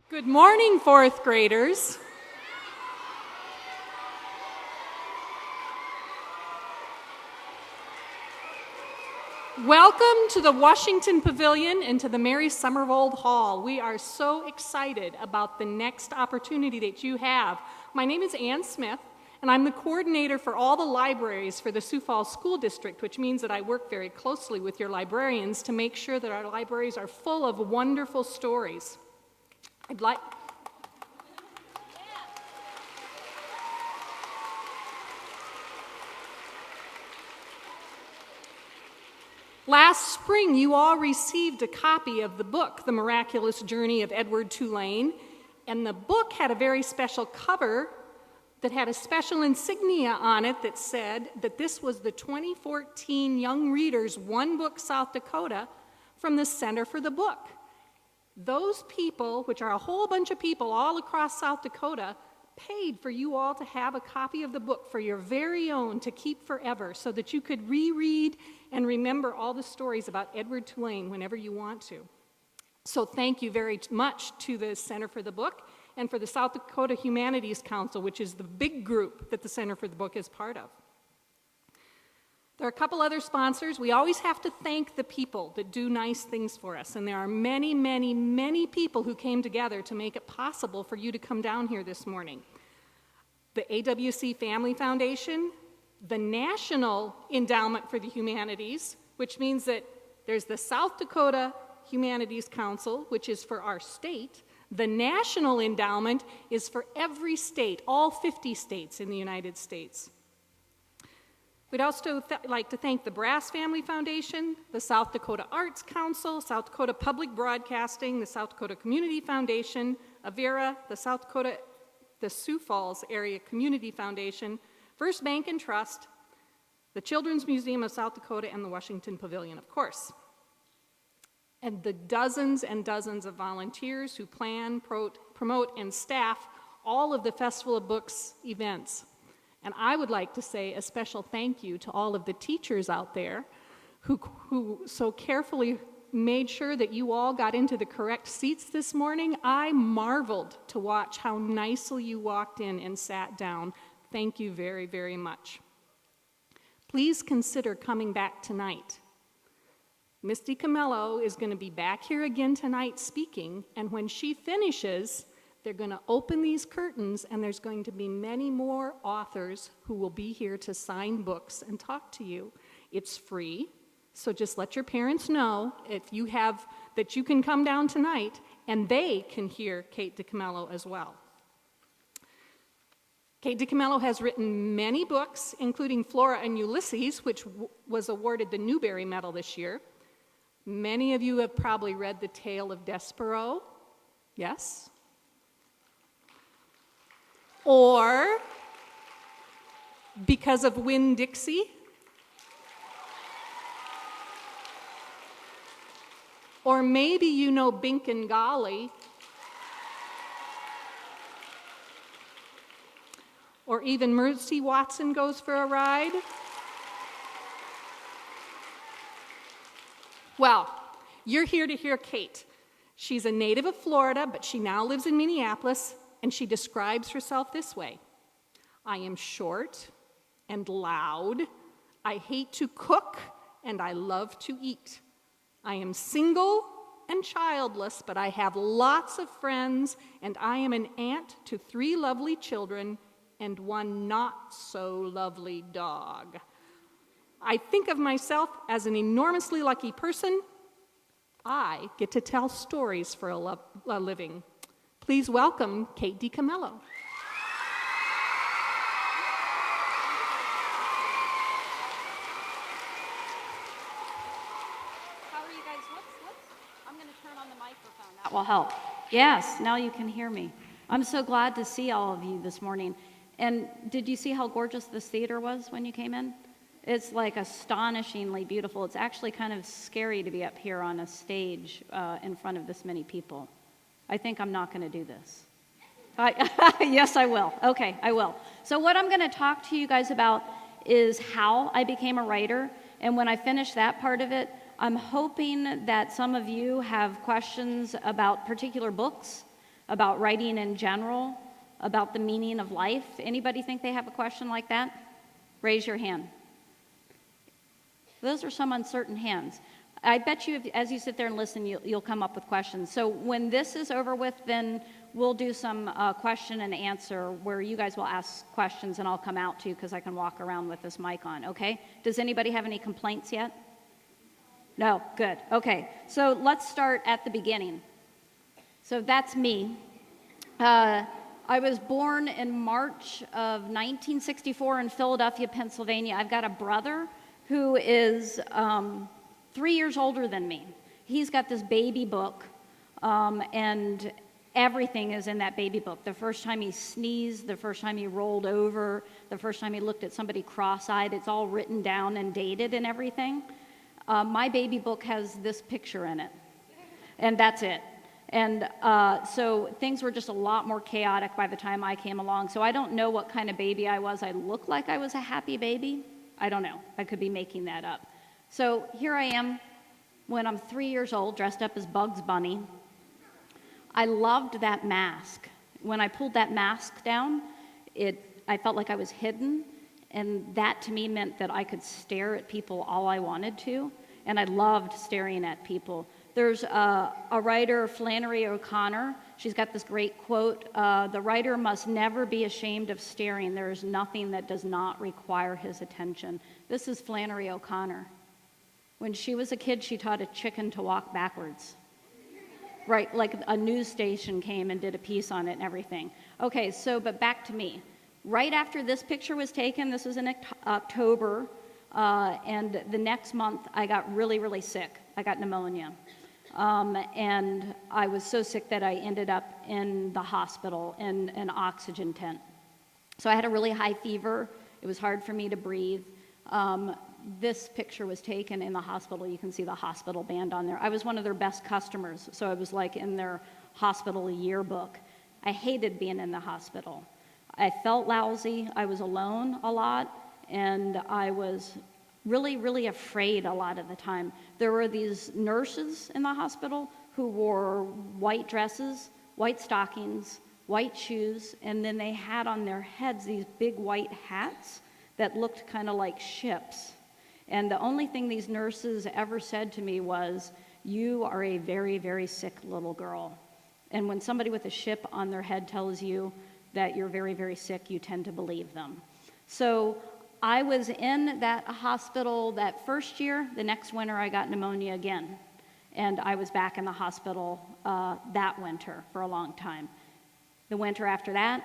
Good morning, fourth graders. Welcome to the Washington Pavilion and to the Mary Summervold Hall. We are so excited about the next opportunity that you have. My name is Ann Smith, and I'm the coordinator for all the libraries for the Sioux Falls School District, which means that I work very closely with your librarians to make sure that our libraries are full of wonderful stories. Last spring, you all received a copy of the book, The Miraculous Journey of Edward Tulane, and the book had a very special cover that had a special insignia on it that said that this was the 2014 Young Readers One Book South Dakota from the Center for the Book. Those people, which are a whole bunch of people all across South Dakota, paid for you all to have a copy of the book for your very own to keep forever so that you could reread and remember all the stories about Edward Tulane whenever you want to. So thank you very much to the Center for the Book and for the South Dakota Humanities Council, which is the big group that the Center for the Book is part of. There are a couple other sponsors. We always have to thank the people that do nice things for us, and there are many, many, many people who came together to make it possible for you to come down here this morning. The AWC Family Foundation, the National Endowment for the Humanities, which means that there's the South Dakota Humanities Council, which is for our state. The National Endowment is for every state, all 50 states in the United States. We'd also like to thank the Brass Family Foundation, the South Dakota Arts Council, South Dakota Public Broadcasting, the South Dakota Community Foundation, Avera, the Sioux Falls Area Community Foundation, First Bank and Trust, the Children's Museum of South Dakota, and the Washington Pavilion, of course. And the dozens and dozens of volunteers who plan, promote, and staff all of the Festival of Books events. And I would like to say a special thank you to all of the teachers out there who so carefully made sure that you all got into the correct seats this morning. I marveled to watch how nicely you walked in and sat down. Thank you very, very much. Please consider coming back tonight. Miss DiCamillo is going to be back here again tonight speaking, and when she finishes, they're going to open these curtains, and there's going to be many more authors who will be here to sign books and talk to you. It's free, so just let your parents know that you can come down tonight, and they can hear Kate DiCamillo as well. Kate DiCamillo has written many books, including Flora and Ulysses, which was awarded the Newbery Medal this year. Many of you have probably read The Tale of Despero. Yes? Or Because of Winn-Dixie. Or maybe you know Bink and Golly. Or even Mercy Watson Goes for a Ride. Well, you're here to hear Kate. She's a native of Florida, but she now lives in Minneapolis, and she describes herself this way: I am short and loud. I hate to cook, and I love to eat. I am single and childless, but I have lots of friends, and I am an aunt to 3 lovely children and 1 not-so-lovely dog. I think of myself as an enormously lucky person. I get to tell stories for a living. Please welcome Kate DiCamillo. How are you guys? I'm going to turn on the microphone. That will help. Yes, now you can hear me. I'm so glad to see all of you this morning. And did you see how gorgeous this theater was when you came in? It's like astonishingly beautiful. It's actually kind of scary to be up here on a stage in front of this many people. I think I'm not going to do this. Yes, I will. Okay, I will. So what I'm going to talk to you guys about is how I became a writer. And when I finish that part of it, I'm hoping that some of you have questions about particular books, about writing in general, about the meaning of life. Anybody think they have a question like that? Raise your hand. Those are some uncertain hands. I bet you, as you sit there and listen, you'll come up with questions. So when this is over with, then we'll do some question and answer where you guys will ask questions and I'll come out to you because I can walk around with this mic on, okay? Does anybody have any complaints yet? No? Good. Okay. So let's start at the beginning. So that's me. I was born in March of 1964 in Philadelphia, Pennsylvania. I've got a brother who is 3 years older than me. He's got this baby book, and everything is in that baby book. The first time he sneezed, the first time he rolled over, the first time he looked at somebody cross-eyed, it's all written down and dated and everything. My baby book has this picture in it, and that's it. And so things were just a lot more chaotic by the time I came along. So I don't know what kind of baby I was. I looked like I was a happy baby. I don't know. I could be making that up. So here I am when I'm 3 years old, dressed up as Bugs Bunny. I loved that mask. When I pulled that mask down, I felt like I was hidden, and that to me meant that I could stare at people all I wanted to, and I loved staring at people. There's a writer, Flannery O'Connor. She's got this great quote, "The writer must never be ashamed of staring. There is nothing that does not require his attention." This is Flannery O'Connor. When she was a kid, she taught a chicken to walk backwards. Right, like a news station came and did a piece on it and everything. Okay, so, but back to me. Right after this picture was taken, this was in October, and the next month I got really, really sick. I got pneumonia. And I was so sick that I ended up in the hospital in an oxygen tent. So I had a really high fever. It was hard for me to breathe. This picture was taken in the hospital. You can see the hospital band on there. I was one of their best customers, so I was like in their hospital yearbook. I hated being in the hospital. I felt lousy. I was alone a lot, and I was really, really afraid a lot of the time. There were these nurses in the hospital who wore white dresses, white stockings, white shoes, and then they had on their heads these big white hats that looked kind of like ships. And the only thing these nurses ever said to me was, "You are a very, very sick little girl." And when somebody with a ship on their head tells you that you're very, very sick, you tend to believe them. So I was in that hospital that first year. The next winter, I got pneumonia again. And I was back in the hospital that winter for a long time. The winter after that,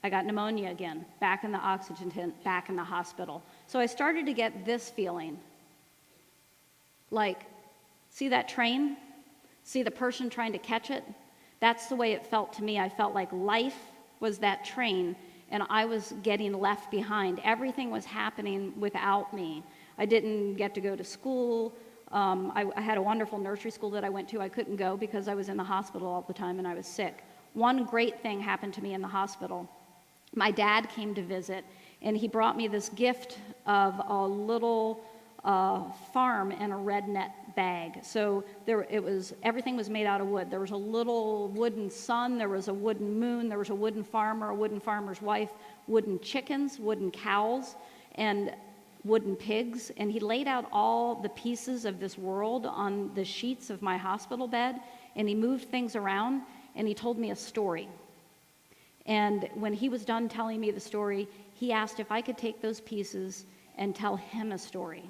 I got pneumonia again, back in the oxygen tent, back in the hospital. So I started to get this feeling. Like, see that train? See the person trying to catch it? That's the way it felt to me. I felt like life was that train, and I was getting left behind. Everything was happening without me. I didn't get to go to school. I had a wonderful nursery school that I went to. I couldn't go because I was in the hospital all the time and I was sick. One great thing happened to me in the hospital. My dad came to visit, and he brought me this gift of a little farm in a red net bag. So everything was made out of wood. There was a little wooden sun, there was a wooden moon, there was a wooden farmer, a wooden farmer's wife, wooden chickens, wooden cows, and wooden pigs. And he laid out all the pieces of this world on the sheets of my hospital bed, and he moved things around, and he told me a story. And when he was done telling me the story, he asked if I could take those pieces and tell him a story.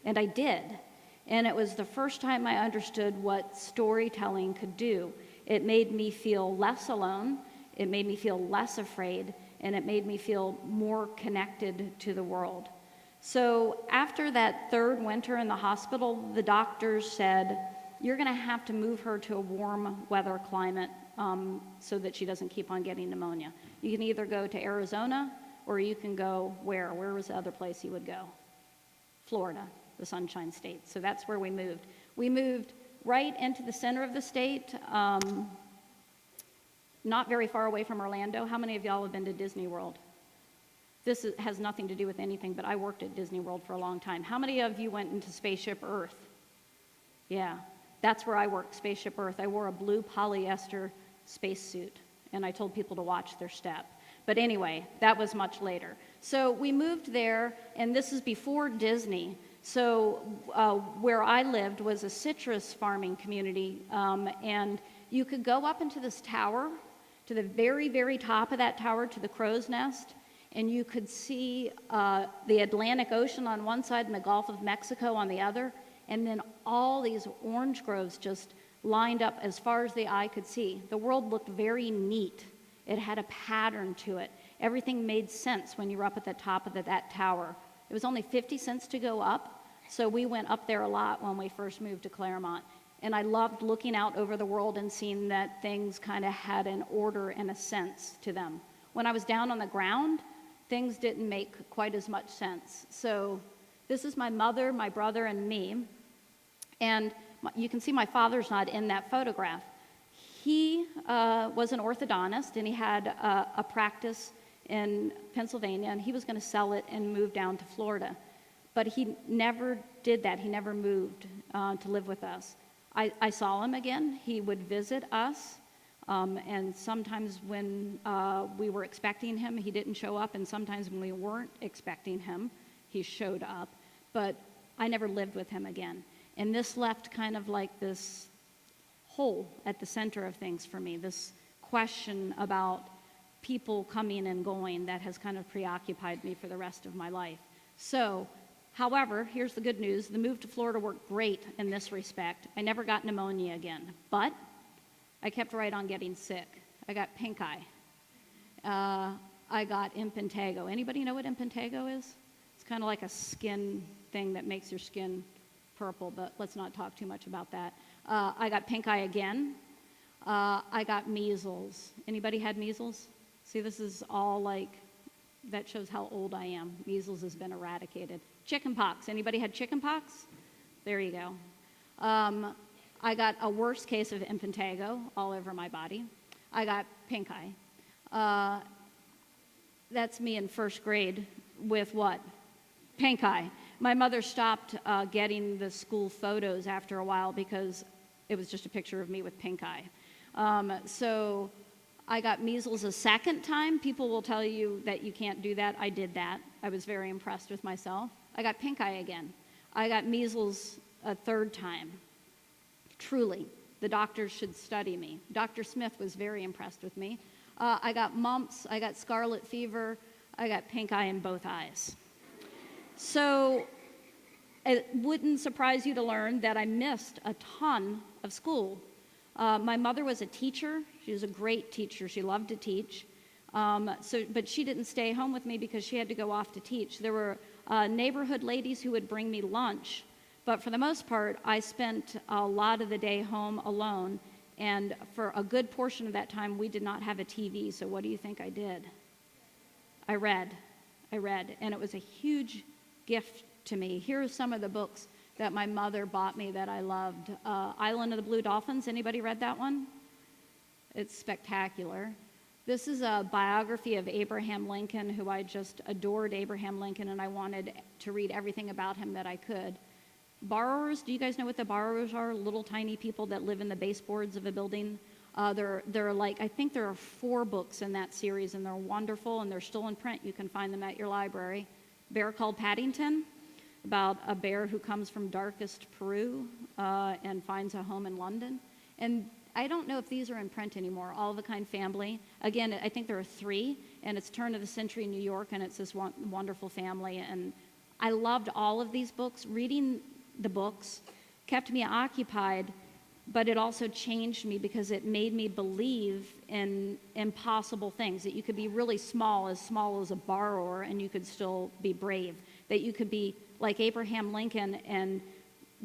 And I did. And it was the first time I understood what storytelling could do. It made me feel less alone, it made me feel less afraid, and it made me feel more connected to the world. So after that third winter in the hospital, the doctors said, "You're going to have to move her to a warm weather climate so that she doesn't keep on getting pneumonia. You can either go to Arizona or you can go where? Where was the other place you would go?" Florida, the Sunshine State. So that's where we moved. We moved right into the center of the state, not very far away from Orlando. How many of y'all have been to Disney World? Has nothing to do with anything, but I worked at Disney World for a long time. How many of you went into Spaceship Earth? Yeah, that's where I worked, Spaceship Earth. I wore a blue polyester spacesuit, and I told people to watch their step. But anyway, that was much later. So we moved there, and this is before Disney. So where I lived was a citrus farming community, and you could go up into this tower, to the very, very top of that tower, to the crow's nest, and you could see the Atlantic Ocean on one side and the Gulf of Mexico on the other, and then all these orange groves just lined up as far as the eye could see. The world looked very neat. It had a pattern to it. Everything made sense when you were up at the top of that tower. It was only 50 cents to go up, so we went up there a lot when we first moved to Claremont. And I loved looking out over the world and seeing that things kind of had an order and a sense to them. When I was down on the ground, things didn't make quite as much sense. So this is my mother, my brother, and me. And you can see my father's not in that photograph. He was an orthodontist, and he had a practice in Pennsylvania, and he was going to sell it and move down to Florida. But he never did that. He never moved to live with us. I saw him again. He would visit us, and sometimes when we were expecting him, he didn't show up, and sometimes when we weren't expecting him, he showed up. But I never lived with him again. And this left kind of like this hole at the center of things for me, this question about people coming and going that has kind of preoccupied me for the rest of my life. So, however, here's the good news. The move to Florida worked great in this respect. I never got pneumonia again, but I kept right on getting sick. I got pink eye. I got impetigo. Anybody know what impetigo is? It's kind of like a skin thing that makes your skin purple, but let's not talk too much about that. I got pink eye again. I got measles. Anybody had measles? See, this is all like, that shows how old I am. Measles has been eradicated. Chicken pox. Anybody had chicken pox? There you go. I got a worse case of impetigo all over my body. I got pink eye. That's me in first grade with what? Pink eye. My mother stopped getting the school photos after a while because it was just a picture of me with pink eye. So I got measles a second time. People will tell you that you can't do that. I did that. I was very impressed with myself. I got pink eye again. I got measles a third time. Truly, the doctors should study me. Dr. Smith was very impressed with me. I got mumps. I got scarlet fever. I got pink eye in both eyes. So it wouldn't surprise you to learn that I missed a ton of school. My mother was a teacher. She was a great teacher. She loved to teach. But she didn't stay home with me because she had to go off to teach. There were neighborhood ladies who would bring me lunch. But for the most part, I spent a lot of the day home alone. And for a good portion of that time, we did not have a TV. So what do you think I did? I read. And it was a huge gift to me. Here are some of the books that my mother bought me that I loved. Island of the Blue Dolphins. Anybody read that one? It's spectacular. This is a biography of Abraham Lincoln, who I just adored Abraham Lincoln, and I wanted to read everything about him that I could. Borrowers, do you guys know what the borrowers are? Little tiny people that live in the baseboards of a building. They're like, I think there are 4 books in that series, and they're wonderful, and they're still in print. You can find them at your library. Bear Called Paddington, about a bear who comes from darkest Peru and finds a home in London. And I don't know if these are in print anymore. All the Kind Family. Again, I think there are 3, and it's turn of the century New York, and it's this wonderful family. And I loved all of these books. Reading the books kept me occupied, but it also changed me because it made me believe in impossible things, that you could be really small as a borrower, and you could still be brave, that you could be like Abraham Lincoln and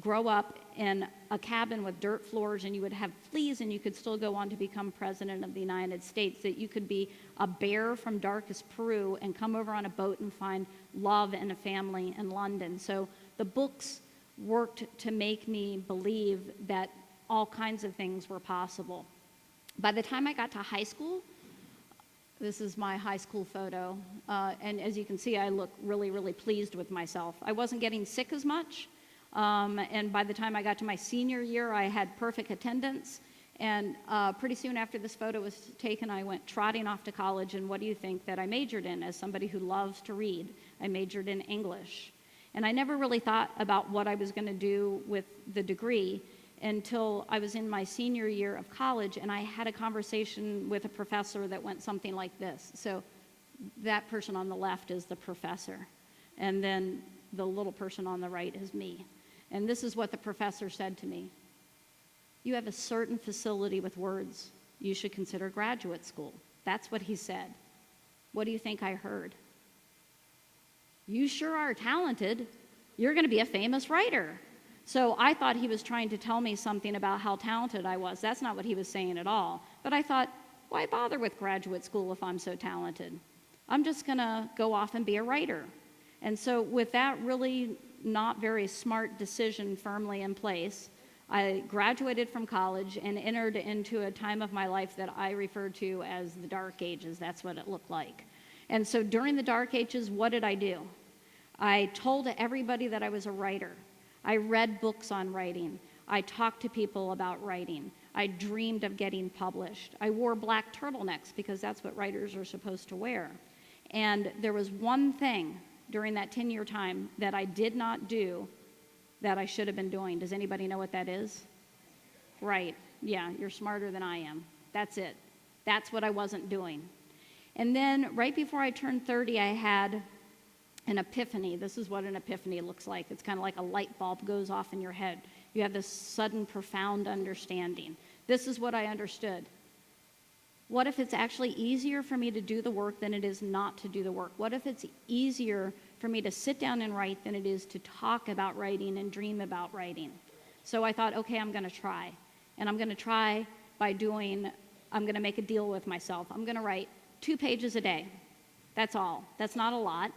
grow up in a cabin with dirt floors, and you would have fleas, and you could still go on to become president of the United States, that you could be a bear from darkest Peru and come over on a boat and find love and a family in London. So The books worked to make me believe that all kinds of things were possible. By the time I got to high school, this is my high school photo, and as you can see, I look really, really pleased with myself. I wasn't getting sick as much, and by the time I got to my senior year, I had perfect attendance, and pretty soon after this photo was taken, I went trotting off to college, and what do you think that I majored in? As somebody who loves to read, I majored in English. And I never really thought about what I was going to do with the degree until I was in my senior year of college, and I had a conversation with a professor that went something like this. So that person on the left is the professor, and then the little person on the right is me. And this is what the professor said to me: "You have a certain facility with words. You should consider graduate school." That's what he said. What do you think I heard? "You sure are talented. You're going to be a famous writer." So I thought he was trying to tell me something about how talented I was. That's not what he was saying at all. But I thought, why bother with graduate school if I'm so talented? I'm just going to go off and be a writer. And so with that really not very smart decision firmly in place, I graduated from college and entered into a time of my life that I refer to as the Dark Ages. That's what it looked like. And so during the Dark Ages, what did I do? I told everybody that I was a writer. I read books on writing. I talked to people about writing. I dreamed of getting published. I wore black turtlenecks because that's what writers are supposed to wear. And there was one thing during that 10-year time that I did not do that I should have been doing. Does anybody know what that is? Right. Yeah, you're smarter than I am. That's it. That's what I wasn't doing. And then right before I turned 30, I had an epiphany. This is what an epiphany looks like. It's kind of like a light bulb goes off in your head. You have this sudden, profound understanding. This is what I understood. What if it's actually easier for me to do the work than it is not to do the work? What if it's easier for me to sit down and write than it is to talk about writing and dream about writing? So I thought, okay, I'm going to try. And I'm going to try by I'm going to make a deal with myself. I'm going to write 2 pages a day. That's all. That's not a lot.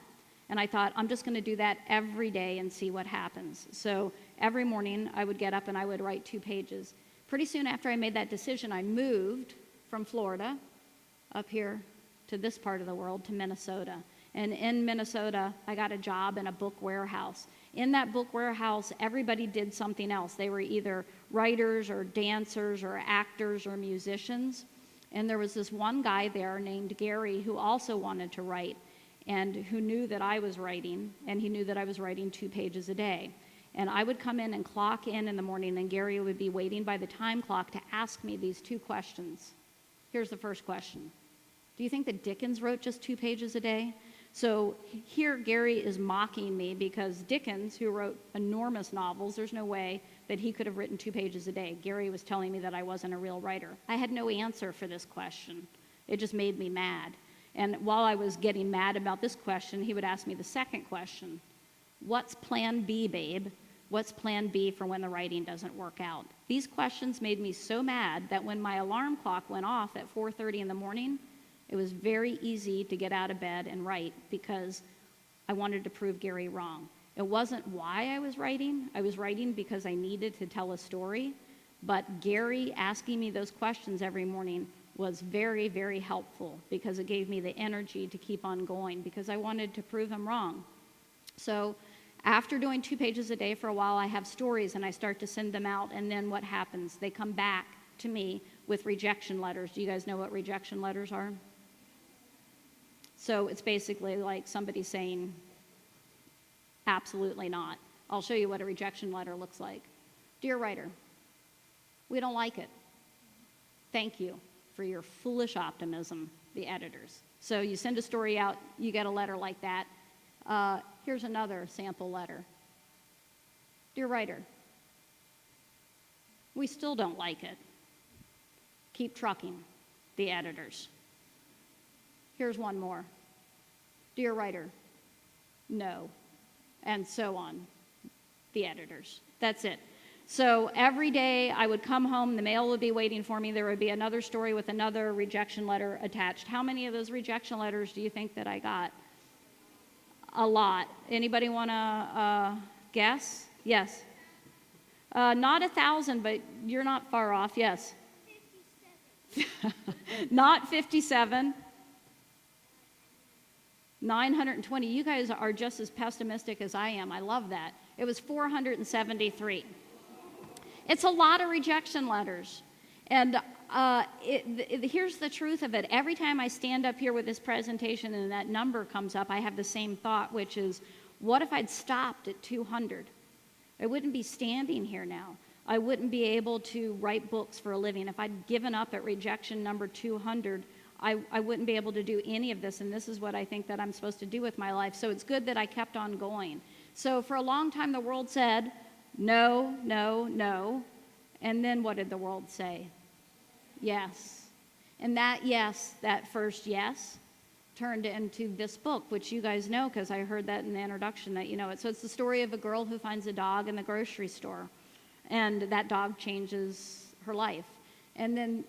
And I thought, I'm just going to do that every day and see what happens. So every morning I would get up and I would write 2 pages. Pretty soon after I made that decision, I moved from Florida up here to this part of the world, to Minnesota. And in Minnesota, I got a job in a book warehouse. In that book warehouse, everybody did something else. They were either writers or dancers or actors or musicians. And there was this one guy there named Gary who also wanted to write, and who knew that I was writing, and he knew that I was writing 2 pages a day. And I would come in and clock in the morning, and Gary would be waiting by the time clock to ask me these 2 questions. Here's the first question. Do you think that Dickens wrote just 2 pages a day? So here Gary is mocking me because Dickens, who wrote enormous novels, there's no way that he could have written 2 pages a day. Gary was telling me that I wasn't a real writer. I had no answer for this question. It just made me mad. And while I was getting mad about this question, he would ask me the second question. What's plan B, babe? What's plan B for when the writing doesn't work out? These questions made me so mad that when my alarm clock went off at 4:30 in the morning, it was very easy to get out of bed and write because I wanted to prove Gary wrong. It wasn't why I was writing. I was writing because I needed to tell a story. But Gary asking me those questions every morning was very, very helpful because it gave me the energy to keep on going because I wanted to prove him wrong. So after doing 2 pages a day for a while, I have stories and I start to send them out, and then what happens? They come back to me with rejection letters. Do you guys know what rejection letters are? So it's basically like somebody saying, absolutely not. I'll show you what a rejection letter looks like. Dear writer, we don't like it. Thank you for your foolish optimism, the editors. So you send a story out, you get a letter like that. Here's another sample letter. Dear writer, we still don't like it. Keep trucking, the editors. Here's one more. Dear writer, no, and so on, the editors. That's it. So every day I would come home, the mail would be waiting for me, there would be another story with another rejection letter attached. How many of those rejection letters do you think that I got? A lot. Anybody want to guess? Yes. Not 1,000, but you're not far off. Yes. 57. Not 57. 920. You guys are just as pessimistic as I am. I love that. It was 473. It's a lot of rejection letters. And here's the truth of it. Every time I stand up here with this presentation and that number comes up, I have the same thought, which is, what if I'd stopped at 200? I wouldn't be standing here now. I wouldn't be able to write books for a living. If I'd given up at rejection number 200, I wouldn't be able to do any of this, and this is what I think that I'm supposed to do with my life. So it's good that I kept on going. So for a long time, the world said, no, no, no. And then what did the world say? Yes. And that yes, that first yes, turned into this book, which you guys know because I heard that in the introduction that you know it. So it's the story of a girl who finds a dog in the grocery store, and that dog changes her life. And then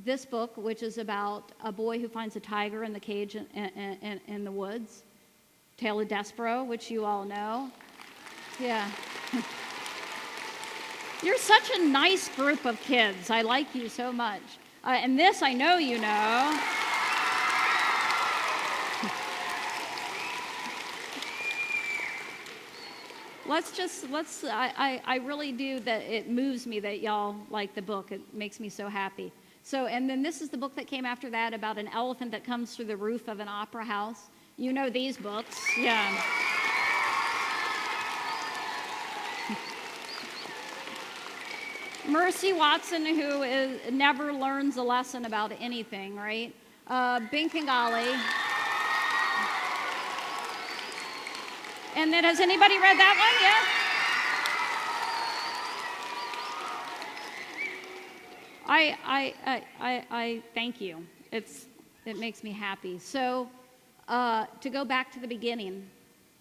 this book, which is about a boy who finds a tiger in the cage in the woods, Tale of Despero, which you all know. Yeah. You're such a nice group of kids. I like you so much. And this I know you know. I really do that. It moves me that y'all like the book. It makes me so happy. So, and then this is the book that came after that about an elephant that comes through the roof of an opera house. You know these books. Yeah. Mercy Watson, who never learns a lesson about anything, right? Bengali. And then, has anybody read that one? Yeah? I thank you. It makes me happy. So, to go back to the beginning,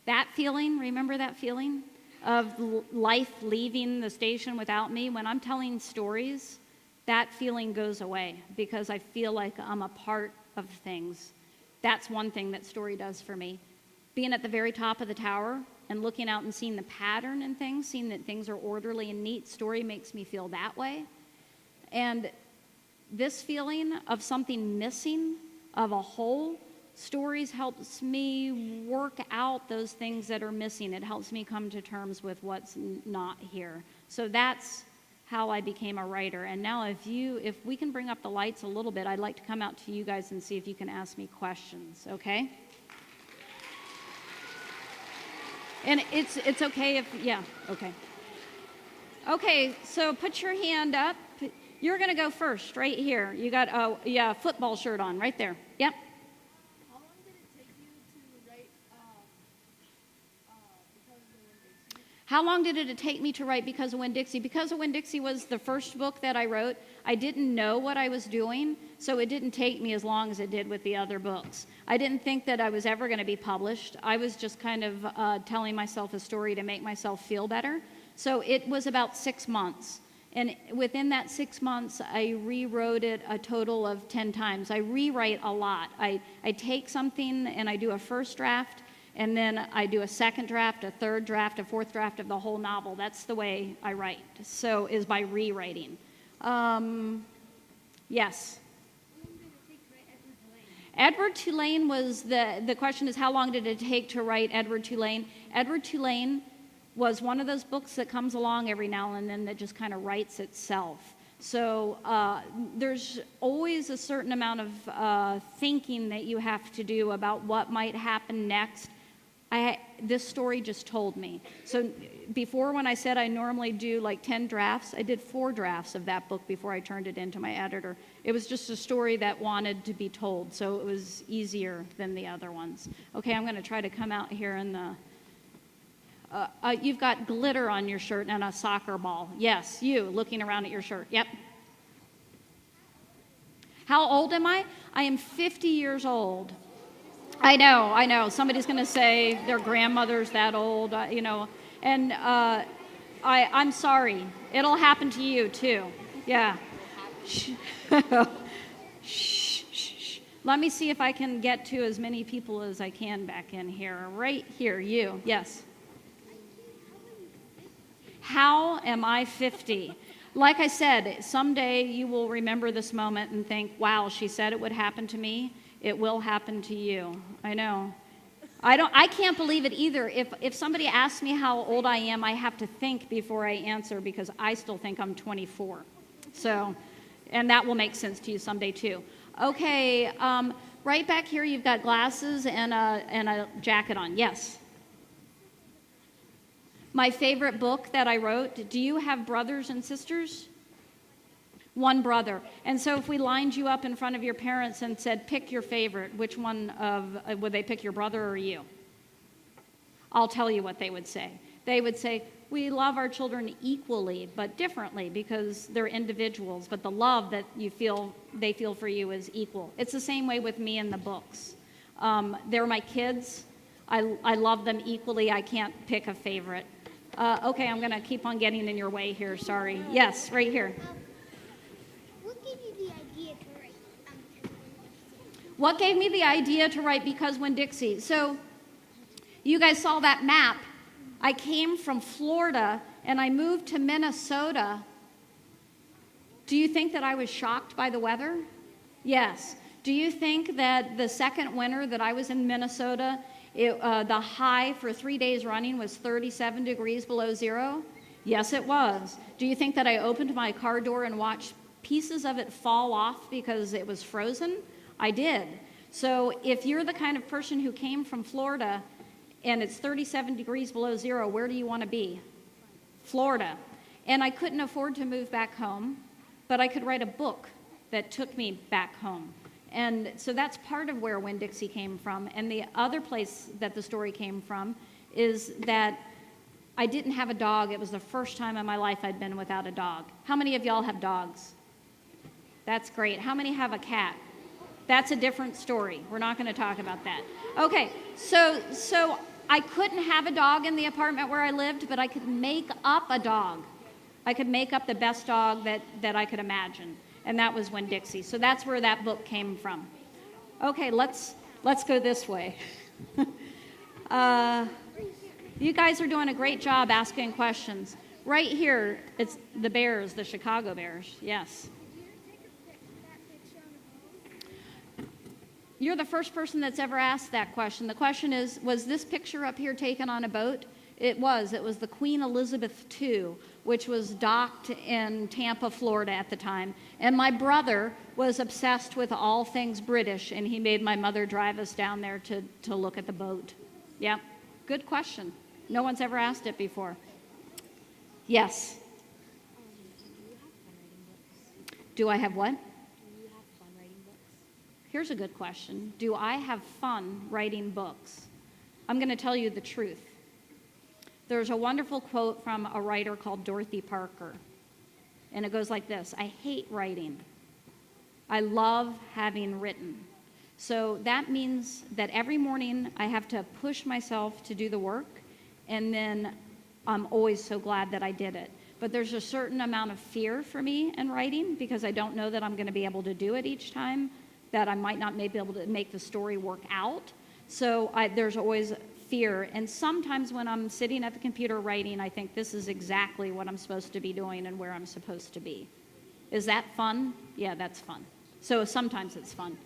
that feeling, remember that feeling of life leaving the station without me? When I'm telling stories, that feeling goes away because I feel like I'm a part of things. That's one thing that story does for me. Being at the very top of the tower and looking out and seeing the pattern in things, seeing that things are orderly and neat, story makes me feel that way. And this feeling of something missing, of a hole, stories helps me work out those things that are missing. It helps me come to terms with what's not here. So that's how I became a writer. And now if we can bring up the lights a little bit, I'd like to come out to you guys and see if you can ask me questions, okay? And it's okay if, yeah, okay. Okay, so put your hand up. You're going to go first, right here. You got a football shirt on, right there. Yep. How long did it take you to write Because of the Winn-Dixie? How long did it take me to write Because of Winn-Dixie? Because of Winn-Dixie was the first book that I wrote. I didn't know what I was doing, so it didn't take me as long as it did with the other books. I didn't think that I was ever going to be published. I was just kind of telling myself a story to make myself feel better. So it was about 6 months. And within that 6 months, I rewrote it a total of 10 times. I rewrite a lot. I take something and I do a first draft, and then I do a second draft, a third draft, a fourth draft of the whole novel. That's the way I write, so is by rewriting. Yes? How long did it take to write Edward Tulane was the question is, how long did it take to write Edward Tulane? Edward Tulane was one of those books that comes along every now and then that just kind of writes itself. So there's always a certain amount of thinking that you have to do about what might happen next. This story just told me. So before, when I said I normally do like 10 drafts, I did 4 drafts of that book before I turned it into my editor. It was just a story that wanted to be told, so it was easier than the other ones. Okay, I'm going to try to come out here in the... you've got glitter on your shirt and a soccer ball. Yes, you, looking around at your shirt. Yep. How old am I? I am 50 years old. I know. Somebody's going to say their grandmother's that old, And I'm sorry. It'll happen to you, too. Yeah. Shh. Let me see if I can get to as many people as I can back in here. Right here, you. Yes. How many How am I 50? Like I said, someday you will remember this moment and think, wow, she said it would happen to me. It will happen to you. I know. I can't believe it either. If somebody asks me how old I am, I have to think before I answer because I still think I'm 24. So, and that will make sense to you someday too. Okay, right back here you've got glasses and a jacket on. Yes. My favorite book that I wrote. Do you have brothers and sisters? One brother. And so if we lined you up in front of your parents and said, pick your favorite, which one would they pick, your brother or you? I'll tell you what they would say. They would say, we love our children equally, but differently because they're individuals, but the love that they feel for you is equal. It's the same way with me and the books. They're my kids. I love them equally. I can't pick a favorite. Okay, I'm going to keep on getting in your way here. Sorry. Yes, right here. What gave you the idea to write? What gave me the idea to write Because Winn-Dixie? So you guys saw that map. I came from Florida and I moved to Minnesota. Do you think that I was shocked by the weather? Yes. Do you think that the second winter that I was in Minnesota, the high for 3 days running was 37 degrees below zero? Yes, it was. Do you think that I opened my car door and watched pieces of it fall off because it was frozen? I did. So if you're the kind of person who came from Florida and it's 37 degrees below zero, where do you want to be? Florida. And I couldn't afford to move back home, but I could write a book that took me back home. And so that's part of where Winn-Dixie came from. And the other place that the story came from is that I didn't have a dog. It was the first time in my life I'd been without a dog. How many of y'all have dogs? That's great. How many have a cat? That's a different story. We're not going to talk about that. Okay, so I couldn't have a dog in the apartment where I lived, but I could make up a dog. I could make up the best dog that I could imagine. And that was Winn-Dixie. So that's where that book came from. Okay, let's go this way. You guys are doing a great job asking questions. Right here, it's the Bears, the Chicago Bears. Yes. You're the first person that's ever asked that question. The question is, was this picture up here taken on a boat? It was. It was the Queen Elizabeth II, which was docked in Tampa, Florida at the time. And my brother was obsessed with all things British, and he made my mother drive us down there to look at the boat. Yeah, good question. No one's ever asked it before. Yes. Do I have what? Here's a good question. Do I have fun writing books? I'm going to tell you the truth. There's a wonderful quote from a writer called Dorothy Parker, and it goes like this: I hate writing. I love having written. So that means that every morning I have to push myself to do the work, and then I'm always so glad that I did it. But there's a certain amount of fear for me in writing because I don't know that I'm going to be able to do it each time, that I might not be able to make the story work out. So there's always fear. And sometimes when I'm sitting at the computer writing, I think this is exactly what I'm supposed to be doing and where I'm supposed to be. Is that fun? Yeah, that's fun. So sometimes it's fun.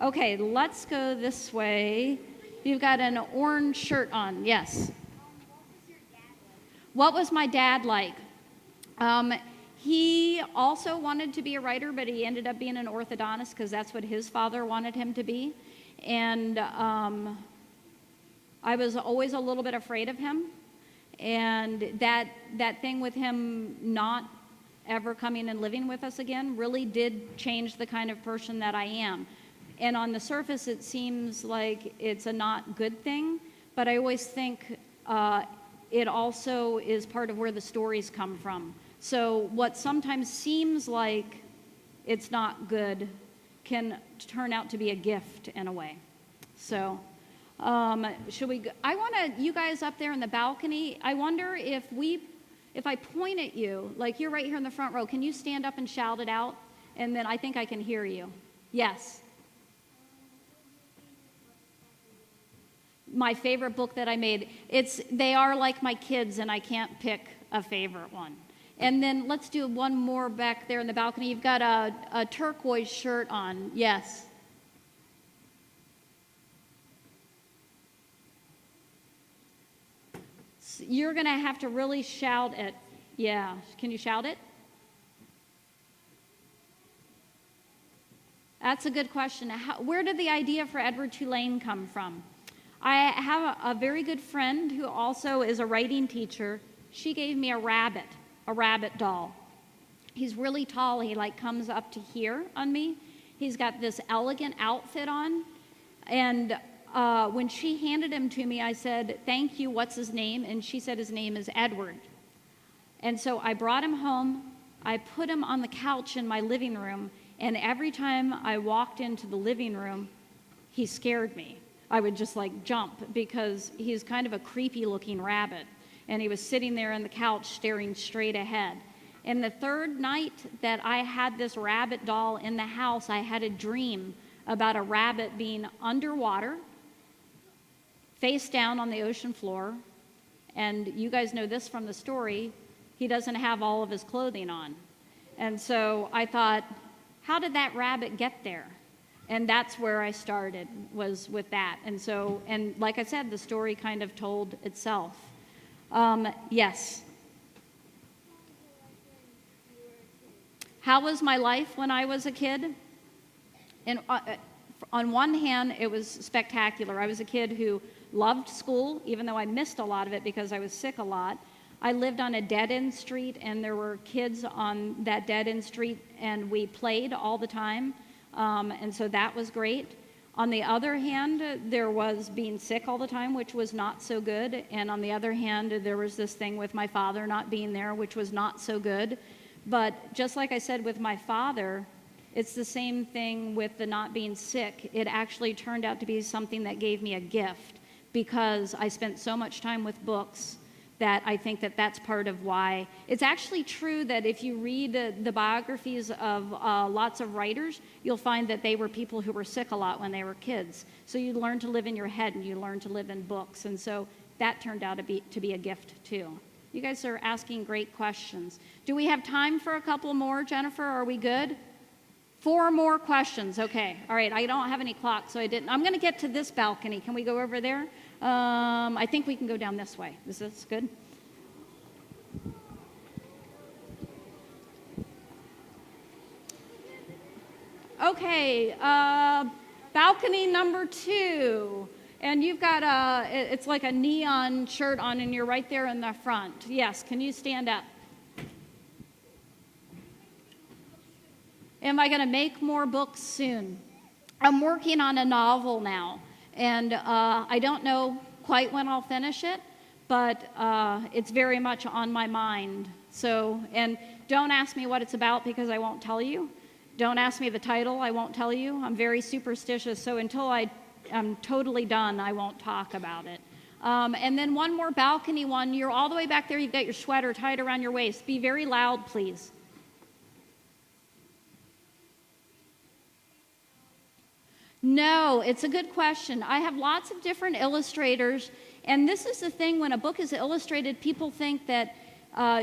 Okay, let's go this way. You've got an orange shirt on. Yes. What was my dad like? He also wanted to be a writer, but he ended up being an orthodontist because that's what his father wanted him to be. And I was always a little bit afraid of him. And that thing with him not ever coming and living with us again really did change the kind of person that I am. And on the surface, it seems like it's a not good thing, but I always think it also is part of where the stories come from. So what sometimes seems like it's not good can turn out to be a gift in a way. So should we go? I want you guys up there in the balcony, I wonder if I point at you, like you're right here in the front row, can you stand up and shout it out? And then I think I can hear you. Yes. my favorite book that I made. They are like my kids, and I can't pick a favorite one. And then let's do one more back there in the balcony. You've got a turquoise shirt on. Yes. So you're going to have to really shout it. Yeah. Can you shout it? That's a good question. Where did the idea for Edward Tulane come from? I have a very good friend who also is a writing teacher. She gave me a rabbit doll. He's really tall. He comes up to here on me. He's got this elegant outfit on. And when she handed him to me, I said, "Thank you, what's his name?" And she said his name is Edward. And so I brought him home. I put him on the couch in my living room. And every time I walked into the living room, he scared me. I would just jump because he's kind of a creepy looking rabbit. And he was sitting there on the couch staring straight ahead. And the third night that I had this rabbit doll in the house, I had a dream about a rabbit being underwater, face down on the ocean floor. And you guys know this from the story, he doesn't have all of his clothing on. And so I thought, how did that rabbit get there? And that's where I started, was with that. And like I said, the story kind of told itself. Yes. How was my life when I was a kid? And on one hand, it was spectacular. I was a kid who loved school, even though I missed a lot of it because I was sick a lot. I lived on a dead-end street, and there were kids on that dead-end street, and we played all the time, and so that was great. On the other hand, there was being sick all the time, which was not so good, and on the other hand, there was this thing with my father not being there, which was not so good. But just like I said with my father, it's the same thing with the not being sick. It actually turned out to be something that gave me a gift because I spent so much time with books that I think that that's part of why. It's actually true that if you read the biographies of lots of writers, you'll find that they were people who were sick a lot when they were kids. So you learn to live in your head and you learn to live in books. And so that turned out to be a gift too. You guys are asking great questions. Do we have time for a couple more, Jennifer? Are we good? 4 more questions. Okay. All right. I don't have any clock, so I didn't. I'm going to get to this balcony. Can we go over there? I think we can go down this way. Is this good? Okay, balcony number 2. And you've got it's like a neon shirt on, and you're right there in the front. Yes, can you stand up? Am I going to make more books soon? I'm working on a novel now. And I don't know quite when I'll finish it, but it's very much on my mind. So, and don't ask me what it's about because I won't tell you. Don't ask me the title, I won't tell you. I'm very superstitious, so until I'm totally done, I won't talk about it. And then one more balcony one. You're all the way back there. You've got your sweater tied around your waist. Be very loud, please. No, it's a good question. I have lots of different illustrators, and this is the thing, when a book is illustrated, people think that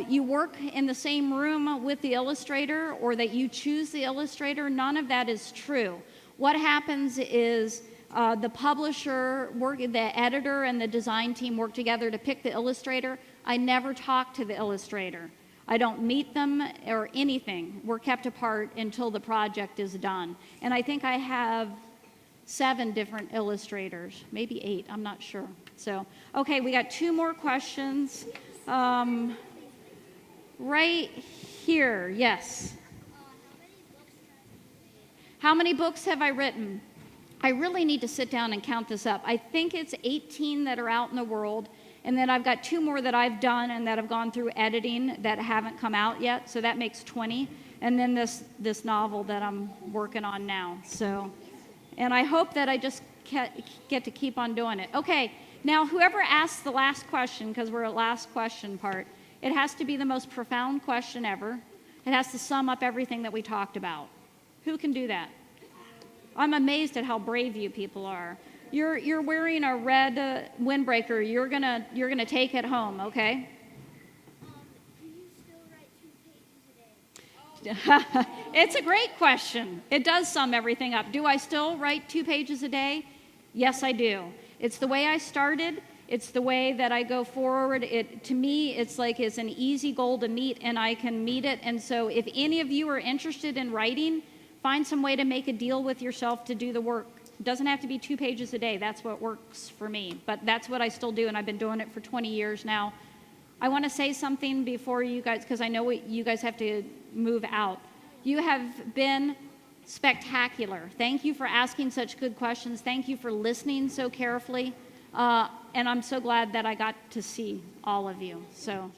you work in the same room with the illustrator or that you choose the illustrator. None of that is true. What happens is the publisher, the editor, and the design team work together to pick the illustrator. I never talk to the illustrator. I don't meet them or anything. We're kept apart until the project is done. And I think I have 7 different illustrators, maybe 8, I'm not sure. So, okay, we got 2 more questions. Right here, yes. How many books have I written? I really need to sit down and count this up. I think it's 18 that are out in the world, and then I've got 2 more that I've done and that have gone through editing that haven't come out yet, so that makes 20. And then this novel that I'm working on now. So, and I hope that I just get to keep on doing it. Okay, now whoever asks the last question, because we're at last question part, it has to be the most profound question ever. It has to sum up everything that we talked about. Who can do that? I'm amazed at how brave you people are. You're wearing a red windbreaker. You're gonna take it home, okay? Do you still write 2 pages a day? It's a great question. It does sum everything up. Do I still write 2 pages a day? Yes, I do. It's the way I started. It's the way that I go forward. To me, it's like it's an easy goal to meet, and I can meet it. And so if any of you are interested in writing, find some way to make a deal with yourself to do the work. It doesn't have to be 2 pages a day. That's what works for me. But that's what I still do, and I've been doing it for 20 years now. I want to say something before you guys, because I know you guys have to move out. You have been spectacular. Thank you for asking such good questions. Thank you for listening so carefully. And I'm so glad that I got to see all of you. So.